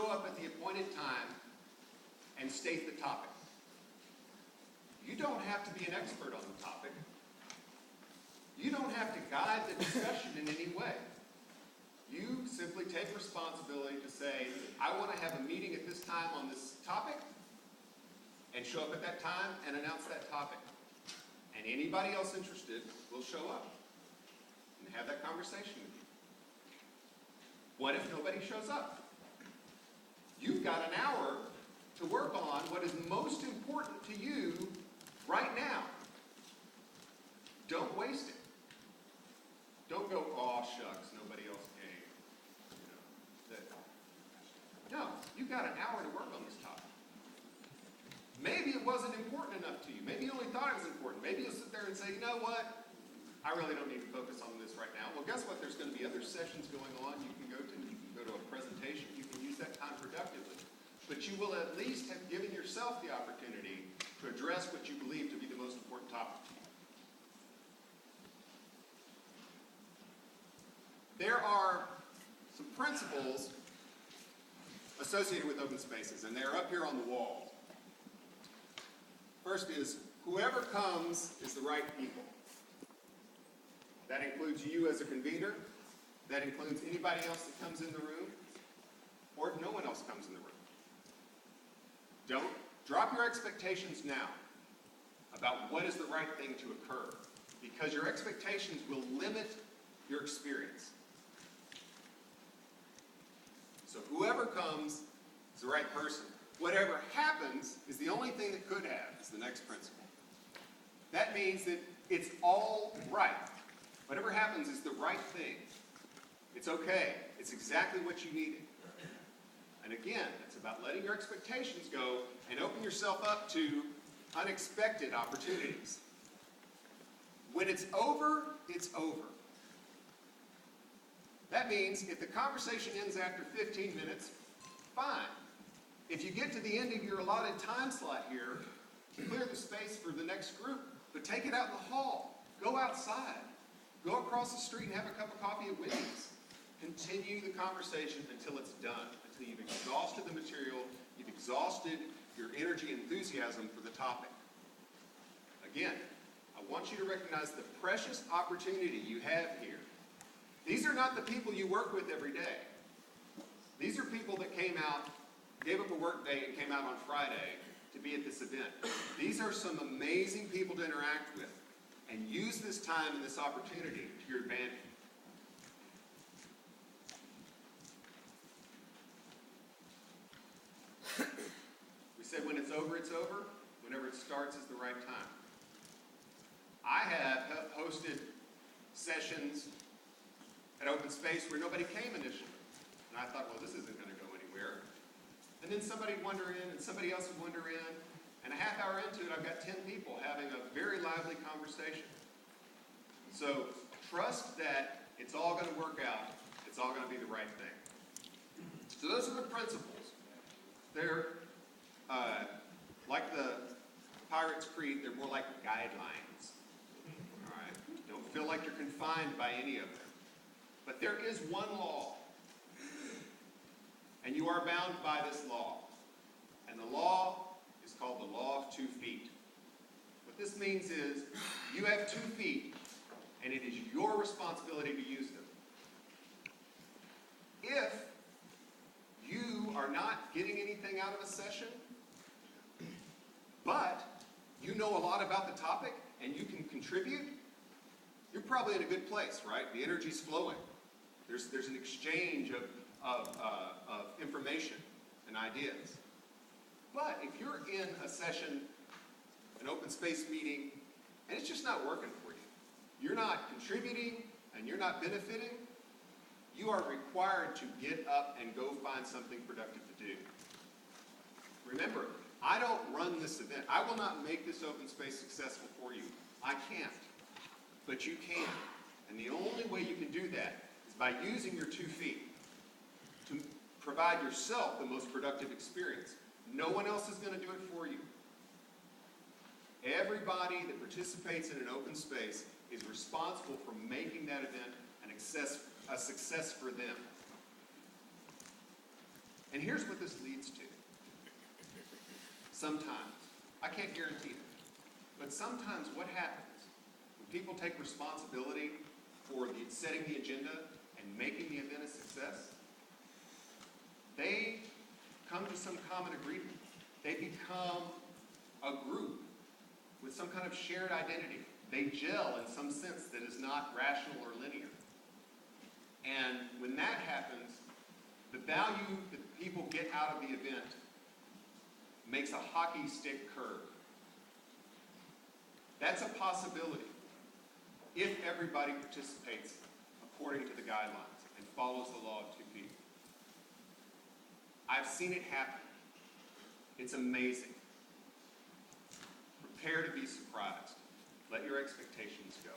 show up at the appointed time and state the topic. You don't have to be an expert on the topic. You don't have to guide the discussion in any way. You simply take responsibility to say, I want to have a meeting at this time on this topic, and show up at that time and announce that topic. And anybody else interested will show up and have that conversation with you. What if nobody shows up? You've got an hour to work on what is most important to you right now. Don't waste it. Don't go, oh shucks, nobody else came. No, you've got an hour to work on this topic. Maybe it wasn't important enough to you. Maybe you only thought it was important. Maybe you'll sit there and say, you know what? I really don't need to focus on this right now. Well, guess what? There's going to be other sessions going on you can go to. You can go to a presentation. You can use that time productively. But you will at least have given yourself the opportunity to address what you believe to be the most important topic. There are some principles associated with open spaces, and they're up here on the wall. First is, whoever comes is the right people. That includes you as a convener. That includes anybody else that comes in the room, or if no one else comes in the room. Don't drop your expectations now about what is the right thing to occur, because your expectations will limit your experience. So whoever comes is the right person. Whatever happens is the only thing that could have, is the next principle. That means that it's all right. Whatever happens is the right thing. It's okay. It's exactly what you needed. And again, it's about letting your expectations go and open yourself up to unexpected opportunities. When it's over, it's over. That means if the conversation ends after 15 minutes, fine. If you get to the end of your allotted time slot here, clear the space for the next group, but take it out in the hall. Go outside. Go across the street and have a cup of coffee at Wendy's. Continue the conversation until it's done, until you've exhausted the material, you've exhausted your energy and enthusiasm for the topic. Again, I want you to recognize the precious opportunity you have here. These are not the people you work with every day. These are people that came out, gave up a work day and came out on Friday to be at this event. These are some amazing people to interact with, and use this time and this opportunity to your advantage. We said when it's over, it's over. Whenever it starts is the right time. I have hosted sessions at Open Space where nobody came initially. And I thought, well, this isn't going to go anywhere. And then somebody would wander in, and somebody else would wander in. And a half hour into it, I've got 10 people having a very lively conversation. So trust that it's all going to work out. It's all going to be the right thing. So those are the principles. They're like the Pirates' Creed, they're more like guidelines. All right? Don't feel like you're confined by any of them. But there is one law. And you are bound by this law. And the law is called the law of 2 feet. What this means is you have 2 feet, and it is your responsibility to use them. If you are not getting anything out of a session, but you know a lot about the topic and you can contribute, you're probably in a good place, right? The energy's flowing. There's an exchange of information and ideas. But if you're in a session, an open space meeting, and it's just not working for you, you're not contributing and you're not benefiting, you are required to get up and go find something productive to do. Remember, I don't run this event. I will not make this open space successful for you. I can't. But you can. And the only way you can do that is by using your 2 feet to provide yourself the most productive experience. No one else is going to do it for you. Everybody that participates in an open space is responsible for making that event a success for them. And here's what this leads to. Sometimes, I can't guarantee it, but sometimes what happens when people take responsibility for setting the agenda and making the event a success, they come to some common agreement. They become a group with some kind of shared identity. They gel in some sense that is not rational or linear. And when that happens, the value that people get out of the event makes a hockey stick curve. That's a possibility if everybody participates according to the guidelines and follows the law of 2 people. I've seen it happen. It's amazing. Prepare to be surprised. Let your expectations go.